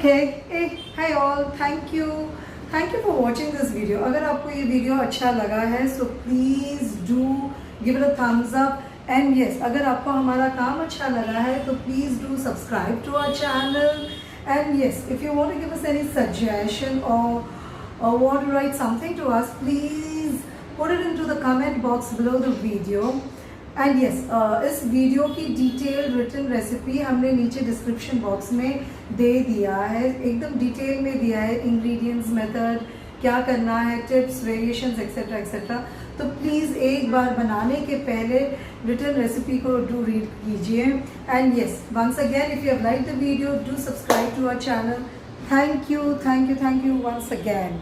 Okay, hey, hi all, thank you for watching this video. अगर आपको ये video अच्छा लगा है so please do give it a thumbs up and yes, अगर आपको हमारा काम अच्छा लगा है तो please do subscribe to our channel and yes, if you want to give us any suggestion or want to write something to us, please put it into the comment box below the video. And yes इस video की detail written recipe हमने नीचे description box में दे दिया है, एकदम detail में दिया है, इंग्रेडिएंट्स, मेथड, क्या करना है, टिप्स, वेरिएशंस एक्सेट्रा एक्सेट्रा. तो प्लीज़ एक बार बनाने के पहले रिटन रेसिपी को डू रीड कीजिए. And yes, once again if you have like the video do subscribe to our channel. Thank you once again.